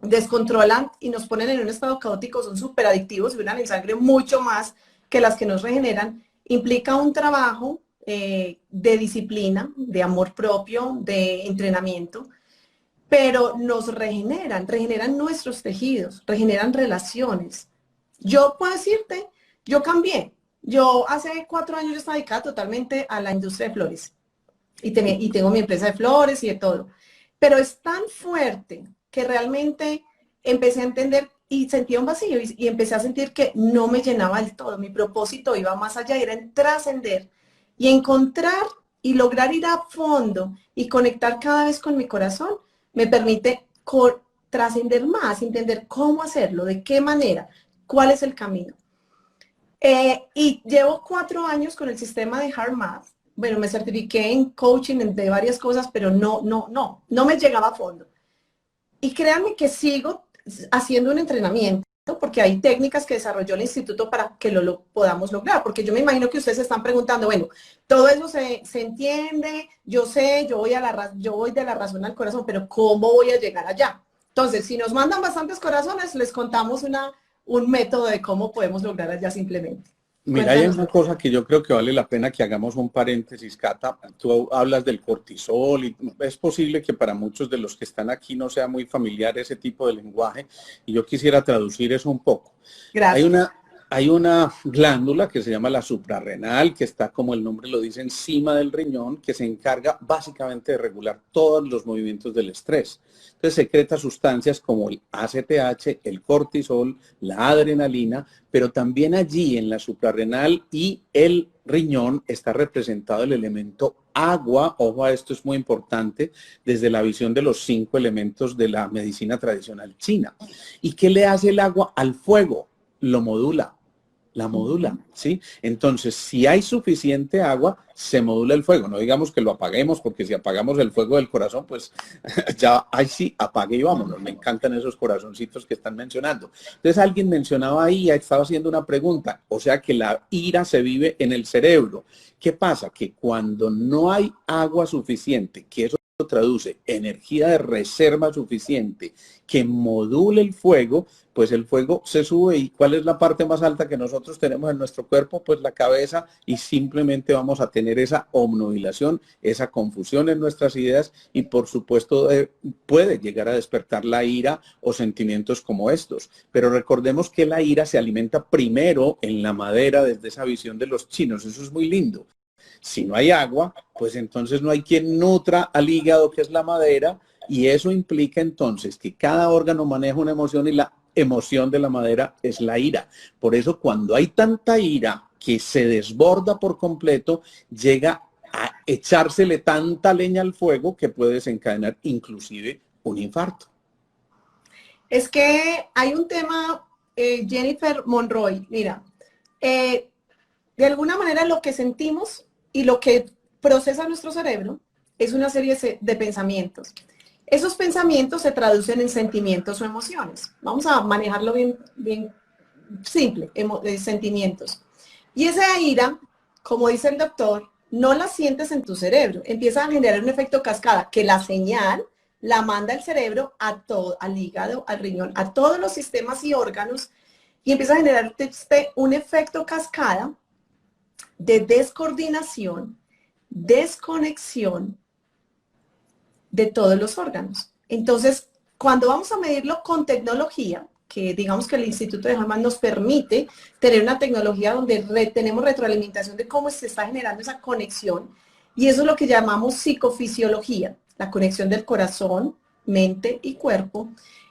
Speaker 1: descontrolan y nos ponen en un estado caótico son súper adictivos y duran en sangre mucho más que las que nos regeneran, implica un trabajo de disciplina, de amor propio, de entrenamiento, pero nos regeneran nuestros tejidos, regeneran relaciones. Yo puedo decirte, yo cambié. Yo hace 4 años yo estaba dedicada totalmente a la industria de flores y tengo mi empresa de flores y de todo. Pero es tan fuerte que realmente empecé a entender y sentía un vacío y empecé a sentir que no me llenaba del todo. Mi propósito iba más allá, era en trascender y encontrar y lograr ir a fondo y conectar cada vez con mi corazón me permite trascender más, entender cómo hacerlo, de qué manera, cuál es el camino. Y llevo 4 años con el sistema de HeartMath. Bueno, me certifiqué en coaching de varias cosas, pero no me llegaba a fondo. Y créanme que sigo haciendo un entrenamiento, porque hay técnicas que desarrolló el instituto para que lo podamos lograr, porque yo me imagino que ustedes se están preguntando, bueno, todo eso se entiende, yo sé, yo voy de la razón al corazón, pero ¿cómo voy a llegar allá? Entonces, si nos mandan bastantes corazones, les contamos un método de cómo podemos lograr allá simplemente.
Speaker 2: Mira, hay una cosa que yo creo que vale la pena que hagamos un paréntesis, Cata. Tú hablas del cortisol y es posible que para muchos de los que están aquí no sea muy familiar ese tipo de lenguaje, y yo quisiera traducir eso un poco.
Speaker 1: Gracias.
Speaker 2: Hay una glándula que se llama la suprarrenal, que está, como el nombre lo dice, encima del riñón, que se encarga básicamente de regular todos los movimientos del estrés. Entonces secreta sustancias como el ACTH, el cortisol, la adrenalina, pero también allí en la suprarrenal y el riñón está representado el elemento agua. Ojo a esto, es muy importante desde la visión de los 5 elementos de la medicina tradicional china. ¿Y qué le hace el agua al fuego? Lo modula. la modula, ¿sí? Entonces, si hay suficiente agua, se modula el fuego. No digamos que lo apaguemos, porque si apagamos el fuego del corazón, pues ya, ahí sí, apague y vámonos. Me encantan esos corazoncitos que están mencionando. Entonces, alguien mencionaba ahí, estaba haciendo una pregunta, o sea que la ira se vive en el cerebro. ¿Qué pasa? Que cuando no hay agua suficiente, que eso traduce energía de reserva suficiente que module el fuego, pues el fuego se sube. ¿Y cuál es la parte más alta que nosotros tenemos en nuestro cuerpo? Pues la cabeza, y simplemente vamos a tener esa obnubilación, esa confusión en nuestras ideas y por supuesto puede llegar a despertar la ira o sentimientos como estos. Pero recordemos que la ira se alimenta primero en la madera desde esa visión de los chinos. Eso es muy lindo. Si no hay agua, pues entonces no hay quien nutra al hígado, que es la madera, y eso implica entonces que cada órgano maneja una emoción y la emoción de la madera es la ira. Por eso cuando hay tanta ira que se desborda por completo, llega a echársele tanta leña al fuego que puede desencadenar inclusive un infarto.
Speaker 1: Es que hay un tema, Jennifer Monroy, mira, de alguna manera lo que sentimos y lo que procesa nuestro cerebro es una serie de pensamientos. Esos pensamientos se traducen en sentimientos o emociones. Vamos a manejarlo bien simple, sentimientos. Y esa ira, como dice el doctor, no la sientes en tu cerebro. Empieza a generar un efecto cascada, que la señal la manda el cerebro a todo, al hígado, al riñón, a todos los sistemas y órganos, y empieza a generar un efecto cascada de descoordinación, desconexión de todos los órganos. Entonces, cuando vamos a medirlo con tecnología, que digamos que el Instituto de Hellman nos permite tener una tecnología donde tenemos retroalimentación de cómo se está generando esa conexión, y eso es lo que llamamos psicofisiología, la conexión del corazón, mente y cuerpo.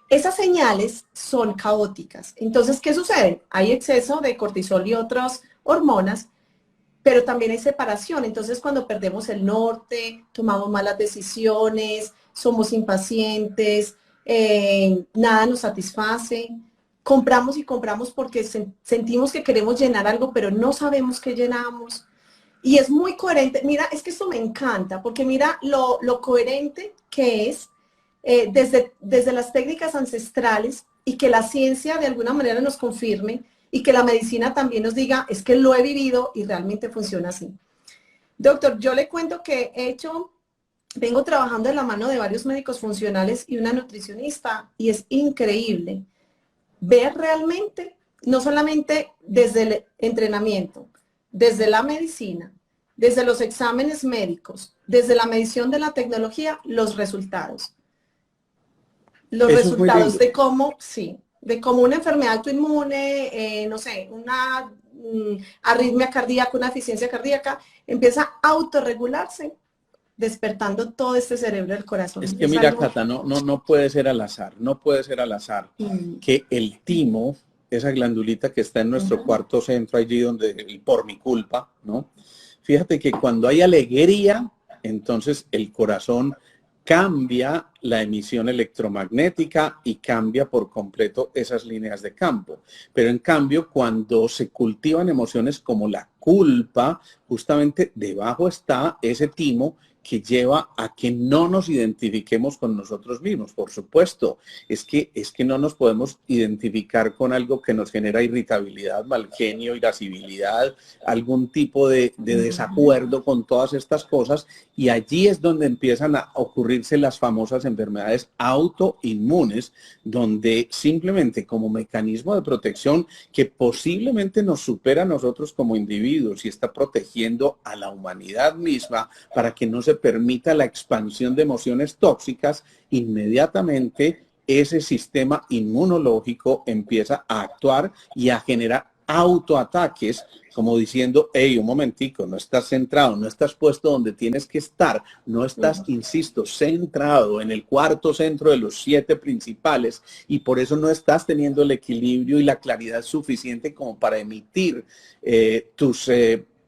Speaker 1: Esas señales son caóticas. Entonces, ¿qué sucede? Hay exceso de cortisol y otras hormonas, pero también hay separación. Entonces, cuando perdemos el norte, tomamos malas decisiones, somos impacientes, nada nos satisface, compramos y compramos porque sentimos que queremos llenar algo, pero no sabemos qué llenamos. Y es muy coherente. Mira, es que esto me encanta, porque mira lo coherente que es desde las técnicas ancestrales, y que la ciencia de alguna manera nos confirme, y que la medicina también nos diga, es que lo he vivido y realmente funciona así. Doctor, yo le cuento que vengo trabajando de la mano de varios médicos funcionales y una nutricionista, y es increíble ver realmente, no solamente desde el entrenamiento, desde la medicina, desde los exámenes médicos, desde la medición de la tecnología, los resultados. Los
Speaker 2: Eso es muy
Speaker 1: resultados
Speaker 2: lindo.
Speaker 1: de cómo, sí, de cómo una enfermedad autoinmune, no sé, una arritmia cardíaca, una eficiencia cardíaca, empieza a autorregularse, despertando todo este cerebro del
Speaker 2: Es
Speaker 1: corazón.
Speaker 2: que
Speaker 1: Es
Speaker 2: mira,
Speaker 1: algo...
Speaker 2: Cata, no puede ser al azar, no puede ser al azar que el timo, esa glandulita que está en nuestro cuarto centro, allí donde, por mi culpa, ¿no? Fíjate que cuando hay alegría, entonces el corazón cambia la emisión electromagnética y cambia por completo esas líneas de campo. Pero en cambio, cuando se cultivan emociones como la culpa, justamente debajo está ese timo que lleva a que no nos identifiquemos con nosotros mismos. Por supuesto, es que no nos podemos identificar con algo que nos genera irritabilidad, mal genio, irascibilidad, algún tipo de desacuerdo con todas estas cosas, y allí es donde empiezan a ocurrirse las famosas enfermedades autoinmunes, donde simplemente como mecanismo de protección que posiblemente nos supera a nosotros como individuos y está protegiendo a la humanidad misma para que no se permita la expansión de emociones tóxicas, inmediatamente ese sistema inmunológico empieza a actuar y a generar autoataques, como diciendo, hey, un momentico, no estás centrado, no estás puesto donde tienes que estar, no estás, insisto, centrado en el cuarto centro de los 7 principales, y por eso no estás teniendo el equilibrio y la claridad suficiente como para emitir tus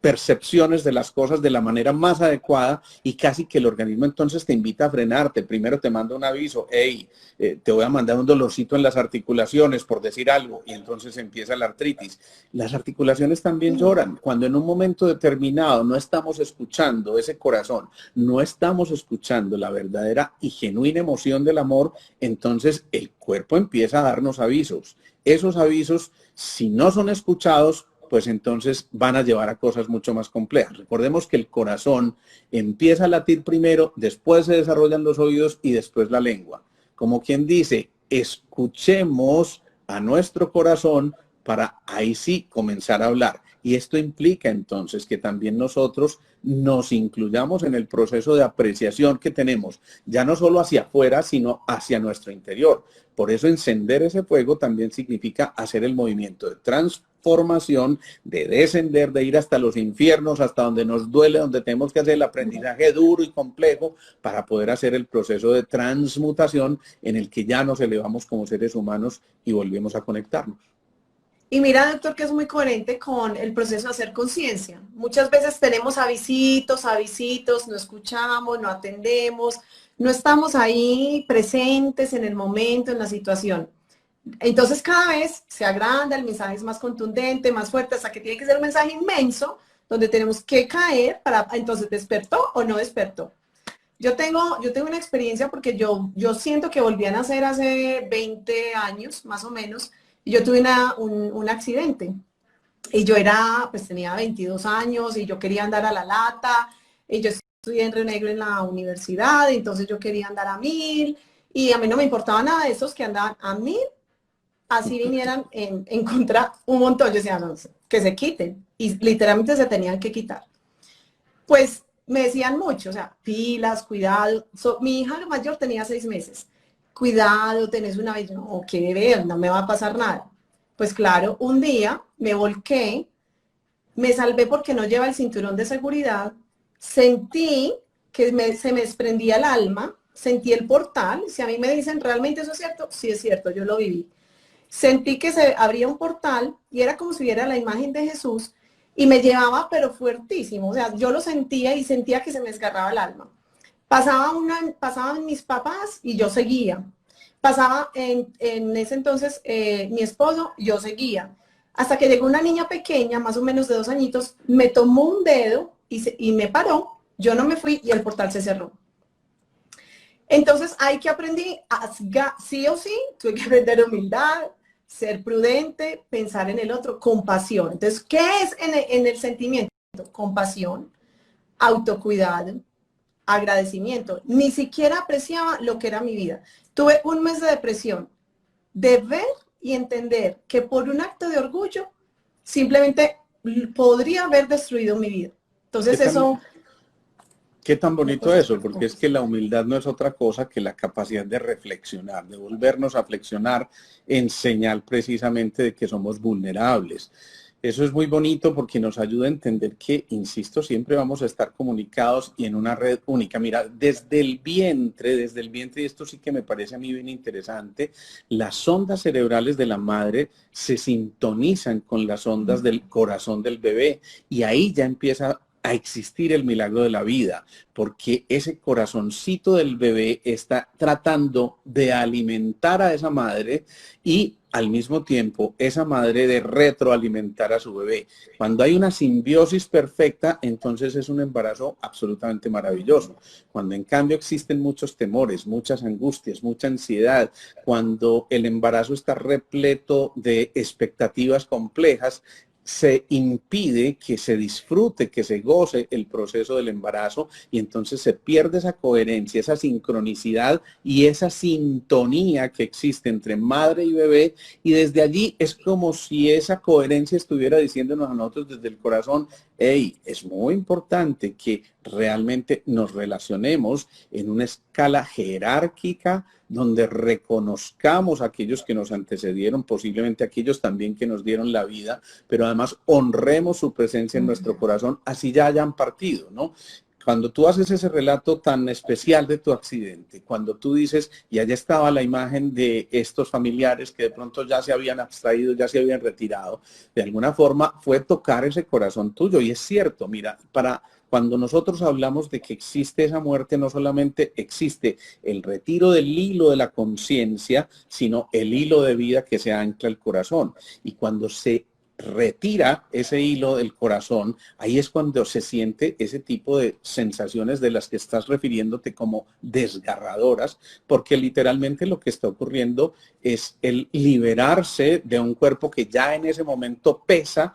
Speaker 2: percepciones de las cosas de la manera más adecuada y casi que el organismo entonces te invita a frenarte. Primero te manda un aviso, hey, te voy a mandar un dolorcito en las articulaciones por decir algo y entonces empieza la artritis. Las articulaciones también lloran. Cuando en un momento determinado no estamos escuchando ese corazón, no estamos escuchando la verdadera y genuina emoción del amor, entonces el cuerpo empieza a darnos avisos. Esos avisos, si no son escuchados, pues entonces van a llevar a cosas mucho más complejas. Recordemos que el corazón empieza a latir primero, después se desarrollan los oídos y después la lengua. Como quien dice, escuchemos a nuestro corazón para ahí sí comenzar a hablar. Y esto implica entonces que también nosotros nos incluyamos en el proceso de apreciación que tenemos, ya no solo hacia afuera, sino hacia nuestro interior. Por eso encender ese fuego también significa hacer el movimiento de transformación, de descender, de ir hasta los infiernos, hasta donde nos duele, donde tenemos que hacer el aprendizaje duro y complejo para poder hacer el proceso de transmutación en el que ya nos elevamos como seres humanos y volvemos a conectarnos.
Speaker 1: Y mira, doctor, que es muy coherente con el proceso de hacer conciencia. Muchas veces tenemos avisitos, no escuchamos, no atendemos, no estamos ahí presentes en el momento, en la situación. Entonces cada vez se agranda, el mensaje es más contundente, más fuerte, hasta que tiene que ser un mensaje inmenso, donde tenemos que caer para, entonces, ¿despertó o no despertó? Yo tengo una experiencia porque yo siento que volví a nacer hace 20 años, más o menos, y yo tuve un accidente. Y yo pues tenía 22 años y yo quería andar a la lata, y yo estudié en Río Negro en la universidad, entonces yo quería andar a 1000, y a mí no me importaba nada de esos que andaban a 1000, así vinieran en contra un montón. Yo decía, no, que se quiten, y literalmente se tenían que quitar. Pues me decían mucho, o sea, pilas, cuidado. Mi hija mayor tenía 6 meses. Cuidado, tenés una vez, no, qué ver, no me va a pasar nada. Pues claro, un día me volqué, me salvé porque no lleva el cinturón de seguridad, sentí que se me desprendía el alma, sentí el portal. Si a mí me dicen, ¿realmente eso es cierto? Sí es cierto, yo lo viví. Sentí que se abría un portal y era como si viera la imagen de Jesús y me llevaba, pero fuertísimo. O sea, yo lo sentía y sentía que se me desgarraba el alma. Pasaban mis papás y yo seguía. Pasaba en ese entonces mi esposo, yo seguía. Hasta que llegó una niña pequeña, más o menos de 2 añitos, me tomó un dedo y me paró. Yo no me fui y el portal se cerró. Entonces, hay que aprendí, sí o sí, tuve que aprender humildad, ser prudente, pensar en el otro, compasión. Entonces, ¿qué es en el sentimiento? Compasión, autocuidado, agradecimiento. Ni siquiera apreciaba lo que era mi vida. Tuve un mes de depresión, de ver y entender que por un acto de orgullo simplemente podría haber destruido mi vida. Entonces eso...
Speaker 2: Qué tan bonito eso, porque es que la humildad no es otra cosa que la capacidad de reflexionar, de volvernos a flexionar en señal precisamente de que somos vulnerables. Eso es muy bonito porque nos ayuda a entender que, insisto, siempre vamos a estar comunicados y en una red única. Mira, desde el vientre, y esto sí que me parece a mí bien interesante, las ondas cerebrales de la madre se sintonizan con las ondas del corazón del bebé y ahí ya empieza a existir el milagro de la vida, porque ese corazoncito del bebé está tratando de alimentar a esa madre y al mismo tiempo esa madre de retroalimentar a su bebé. Cuando hay una simbiosis perfecta, entonces es un embarazo absolutamente maravilloso. Cuando en cambio existen muchos temores, muchas angustias, mucha ansiedad, cuando el embarazo está repleto de expectativas complejas, se impide que se disfrute, que se goce el proceso del embarazo y entonces se pierde esa coherencia, esa sincronicidad y esa sintonía que existe entre madre y bebé y desde allí es como si esa coherencia estuviera diciéndonos a nosotros desde el corazón, hey, es muy importante que realmente nos relacionemos en una escala jerárquica donde reconozcamos a aquellos que nos antecedieron, posiblemente aquellos también que nos dieron la vida, pero además honremos su presencia en nuestro corazón, así ya hayan partido, ¿no? cuando tú haces ese relato tan especial de tu accidente, cuando tú dices, y allá estaba la imagen de estos familiares que de pronto ya se habían abstraído, ya se habían retirado, de alguna forma fue tocar ese corazón tuyo. Y es cierto, mira, cuando nosotros hablamos de que existe esa muerte, no solamente existe el retiro del hilo de la conciencia, sino el hilo de vida que se ancla al corazón. Y cuando se retira ese hilo del corazón, ahí es cuando se siente ese tipo de sensaciones de las que estás refiriéndote como desgarradoras, porque literalmente lo que está ocurriendo es el liberarse de un cuerpo que ya en ese momento pesa,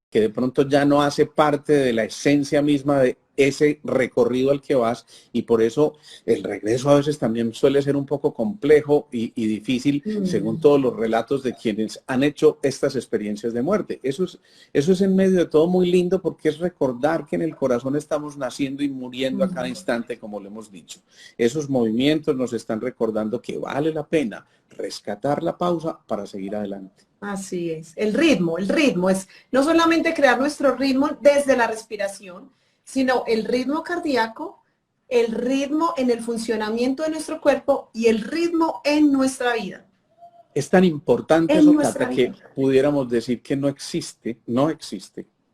Speaker 2: que de pronto ya no hace parte de la esencia misma de ese recorrido al que vas, y por eso el regreso a veces también suele ser un poco complejo y difícil, según todos los relatos de quienes han hecho estas experiencias de muerte. Eso es en medio de todo muy lindo, porque es recordar que en el corazón estamos naciendo y muriendo a cada instante, como lo hemos dicho. Esos movimientos nos están recordando que vale la pena rescatar la pausa para seguir adelante.
Speaker 1: Así es. El ritmo es no solamente crear nuestro ritmo desde la respiración, sino el ritmo cardíaco, el ritmo en el funcionamiento de nuestro cuerpo y el ritmo en nuestra vida.
Speaker 2: Es tan importante
Speaker 1: En
Speaker 2: eso,
Speaker 1: nuestra
Speaker 2: Cata, que
Speaker 1: vida.
Speaker 2: pudiéramos decir que no existe,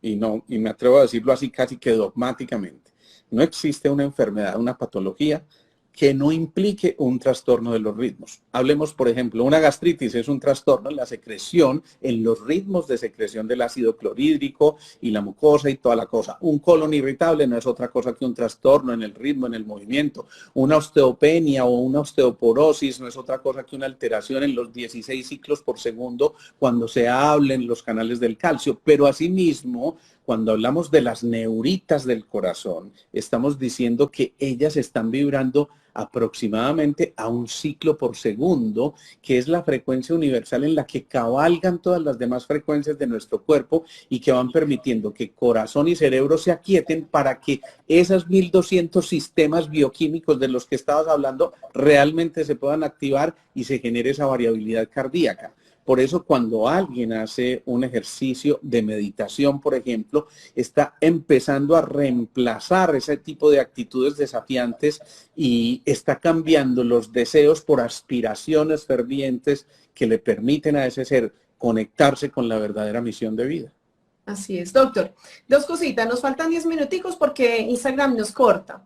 Speaker 2: y me atrevo a decirlo así casi que dogmáticamente, no existe una enfermedad, una patología que no implique un trastorno de los ritmos. Hablemos, por ejemplo, una gastritis es un trastorno en la secreción, en los ritmos de secreción del ácido clorhídrico y la mucosa y toda la cosa. Un colon irritable no es otra cosa que un trastorno en el ritmo, en el movimiento. Una osteopenia o una osteoporosis no es otra cosa que una alteración en los 16 ciclos por segundo cuando se hablen los canales del calcio. Pero asimismo, cuando hablamos de las neuritas del corazón, estamos diciendo que ellas están vibrando aproximadamente a un ciclo por segundo, que es la frecuencia universal en la que cabalgan todas las demás frecuencias de nuestro cuerpo y que van permitiendo que corazón y cerebro se aquieten para que esos 1200 sistemas bioquímicos de los que estabas hablando realmente se puedan activar y se genere esa variabilidad cardíaca. Por eso cuando alguien hace un ejercicio de meditación, por ejemplo, está empezando a reemplazar ese tipo de actitudes desafiantes y está cambiando los deseos por aspiraciones fervientes que le permiten a ese ser conectarse con la verdadera misión de vida.
Speaker 1: Así es, doctor. Dos cositas, nos faltan 10 minuticos porque Instagram nos corta.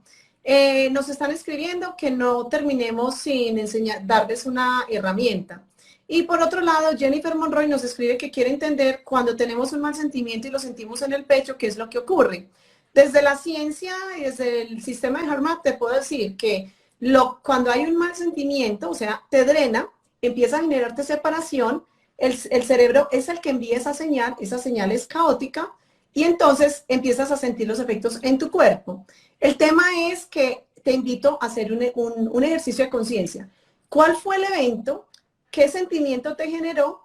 Speaker 1: Nos están escribiendo que no terminemos sin darles una herramienta. Y por otro lado, Jennifer Monroy nos escribe que quiere entender cuando tenemos un mal sentimiento y lo sentimos en el pecho, qué es lo que ocurre. Desde la ciencia y desde el sistema de HeartMath te puedo decir que cuando hay un mal sentimiento, o sea, te drena, empieza a generarte separación, el cerebro es el que envía esa señal es caótica, y entonces empiezas a sentir los efectos en tu cuerpo. El tema es que te invito a hacer un ejercicio de conciencia. ¿Cuál fue el evento? ¿Qué sentimiento te generó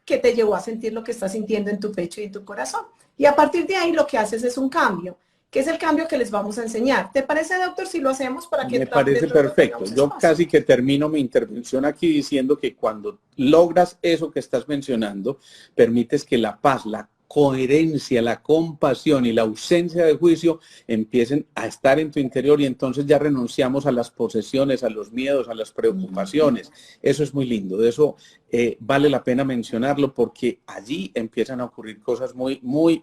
Speaker 1: que te llevó a sentir lo que estás sintiendo en tu pecho y en tu corazón? Y a partir de ahí lo que haces es un cambio, que es el cambio que les vamos a enseñar. ¿Te parece, doctor, si lo hacemos para que
Speaker 2: Me parece perfecto. Yo casi que termino mi intervención aquí diciendo que cuando logras eso que estás mencionando, permites que la paz, la coherencia, la compasión y la ausencia de juicio empiecen a estar en tu interior, y entonces ya renunciamos a las posesiones, a los miedos, a las preocupaciones. Eso es muy lindo. De eso vale la pena mencionarlo, porque allí empiezan a ocurrir cosas muy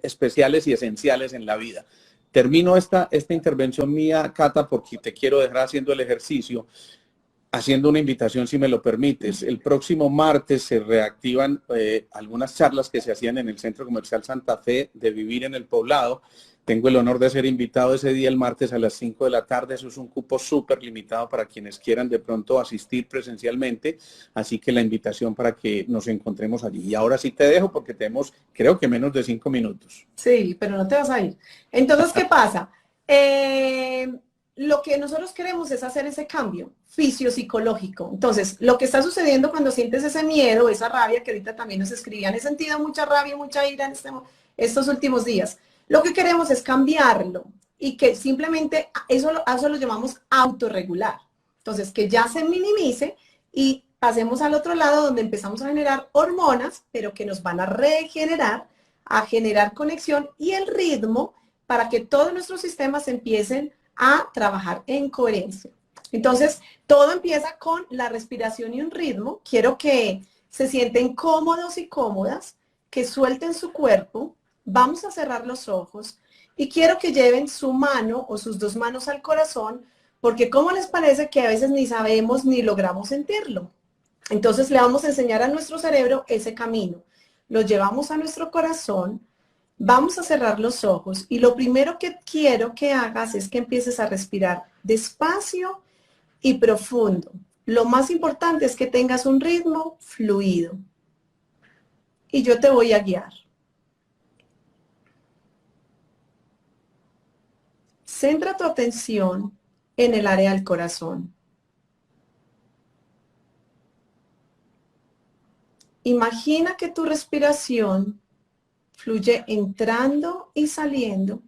Speaker 2: especiales y esenciales en la vida. Termino esta intervención mía, Cata, porque te quiero dejar haciendo el ejercicio, haciendo una invitación, si me lo permites. El próximo martes se reactivan algunas charlas que se hacían en el Centro Comercial Santa Fe de Vivir en el Poblado. Tengo el honor de ser invitado ese día, el martes a las 5 de la tarde. Eso es un cupo súper limitado para quienes quieran de pronto asistir presencialmente. Así que la invitación para que nos encontremos allí. Y ahora sí te dejo porque tenemos, creo que menos de 5 minutos.
Speaker 1: Sí, pero no te vas a ir. Entonces, ¿qué pasa? Lo que nosotros queremos es hacer ese cambio fisiopsicológico. Entonces, lo que está sucediendo cuando sientes ese miedo, esa rabia, que ahorita también nos escribían, he sentido mucha rabia, mucha ira en estos últimos días. Lo que queremos es cambiarlo y que simplemente a eso lo llamamos autorregular. Entonces, que ya se minimice y pasemos al otro lado donde empezamos a generar hormonas, pero que nos van a regenerar, a generar conexión, y el ritmo para que todos nuestros sistemas empiecen a trabajar en coherencia. Entonces, todo empieza con la respiración y un ritmo. Quiero que se sienten cómodos y cómodas, que suelten su cuerpo. Vamos a cerrar los ojos y quiero que lleven su mano o sus dos manos al corazón, porque ¿cómo les parece que a veces ni sabemos ni logramos sentirlo? Entonces le vamos a enseñar a nuestro cerebro ese camino. Lo llevamos a nuestro corazón, vamos a cerrar los ojos y lo primero que quiero que hagas es que empieces a respirar despacio y profundo. Lo más importante es que tengas un ritmo fluido. Y yo te voy a guiar. Centra tu atención en el área del corazón. Imagina que tu respiración fluye entrando y saliendo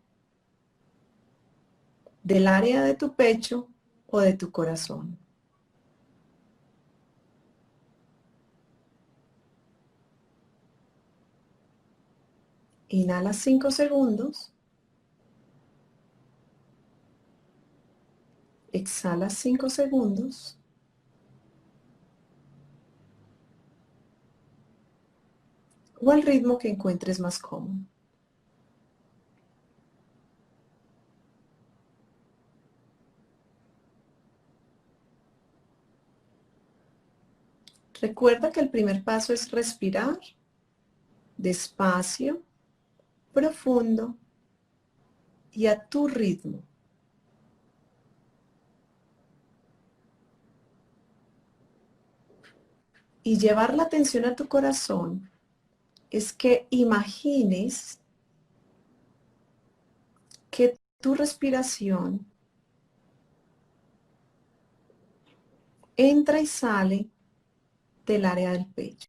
Speaker 1: del área de tu pecho o de tu corazón. Inhala 5 segundos. Exhala 5 segundos. O al ritmo que encuentres más cómodo. Recuerda que el primer paso es respirar despacio, profundo y a tu ritmo. Y llevar la atención a tu corazón es que imagines que tu respiración entra y sale del área del pecho.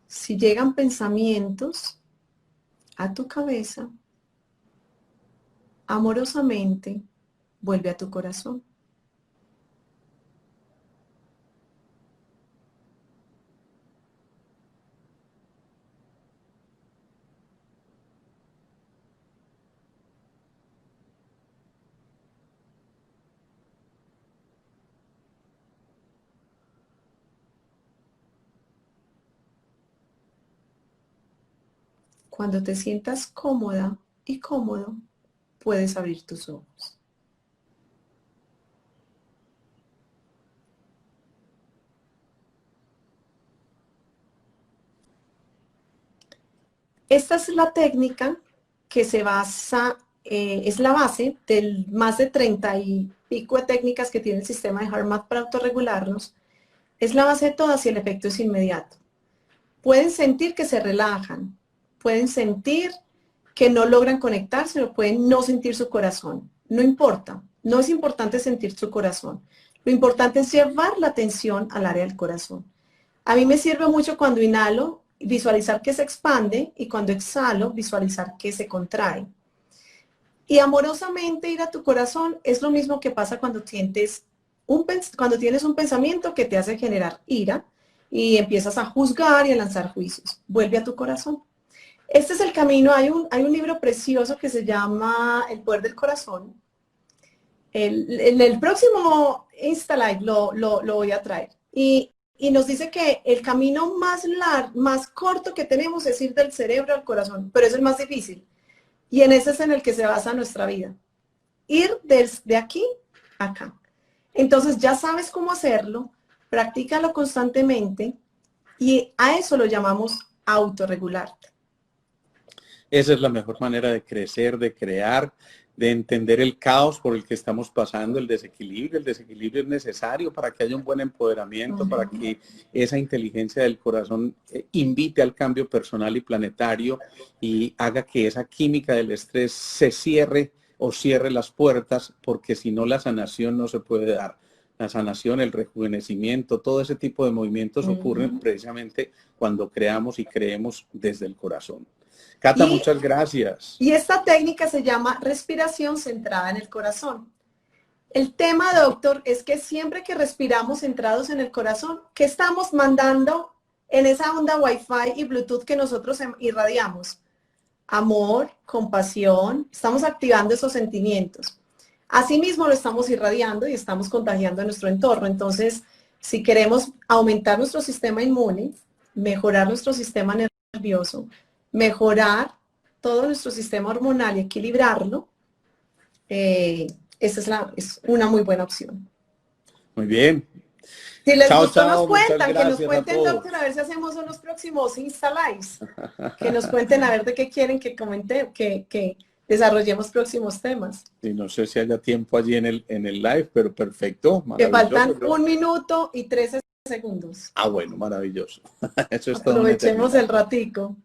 Speaker 1: Si llegan pensamientos a tu cabeza, amorosamente vuelve a tu corazón. Cuando te sientas cómoda y cómodo, puedes abrir tus ojos. Esta es la técnica que se basa, es la base de más de 30 y pico de técnicas que tiene el sistema de HeartMath para autorregularnos. Es la base de todas y el efecto es inmediato. Pueden sentir que se relajan, pueden sentir que no logran conectarse o pueden no sentir su corazón. No importa, no es importante sentir su corazón. Lo importante es llevar la atención al área del corazón. A mí me sirve mucho cuando inhalo, visualizar que se expande y cuando exhalo, visualizar que se contrae. Y amorosamente ir a tu corazón es lo mismo que pasa cuando tienes un pensamiento que te hace generar ira y empiezas a juzgar y a lanzar juicios. Vuelve a tu corazón. Este es el camino. Hay un libro precioso que se llama El poder del corazón. En el próximo Insta Live lo voy a traer. Y nos dice que el camino más corto que tenemos es ir del cerebro al corazón, pero es el más difícil. Y en ese es en el que se basa nuestra vida. Ir desde aquí a acá. Entonces ya sabes cómo hacerlo, practícalo constantemente y a eso lo llamamos autorregularte.
Speaker 2: Esa es la mejor manera de crecer, de crear, de entender el caos por el que estamos pasando, el desequilibrio. El desequilibrio es necesario para que haya un buen empoderamiento, para que esa inteligencia del corazón invite al cambio personal y planetario y haga que esa química del estrés se cierre o cierre las puertas, porque si no la sanación no se puede dar. La sanación, el rejuvenecimiento, todo ese tipo de movimientos ocurren precisamente cuando creamos y creemos desde el corazón. Cata, muchas gracias.
Speaker 1: Y esta técnica se llama respiración centrada en el corazón. El tema, doctor, es que siempre que respiramos centrados en el corazón, ¿qué estamos mandando en esa onda Wi-Fi y Bluetooth que nosotros irradiamos? Amor, compasión, estamos activando esos sentimientos. Asimismo lo estamos irradiando y estamos contagiando a nuestro entorno. Entonces, si queremos aumentar nuestro sistema inmune, mejorar nuestro sistema nervioso, mejorar todo nuestro sistema hormonal y equilibrarlo, esa es una muy buena opción.
Speaker 2: Muy bien.
Speaker 1: Si les
Speaker 2: Chao,
Speaker 1: gustó, nos
Speaker 2: chao. Muchas
Speaker 1: cuentan, que nos
Speaker 2: gracias a
Speaker 1: cuenten,
Speaker 2: todos.
Speaker 1: doctor, a ver si hacemos unos próximos Insta Lives. Que nos cuenten a ver de qué quieren que comente, que desarrollemos próximos temas.
Speaker 2: Y no sé si haya tiempo allí en el live, pero perfecto,
Speaker 1: Que faltan
Speaker 2: maravilloso.
Speaker 1: 1 minuto y 13 segundos.
Speaker 2: Ah, bueno, maravilloso. Eso es todo una
Speaker 1: Aprovechemos
Speaker 2: eternidad.
Speaker 1: el ratico.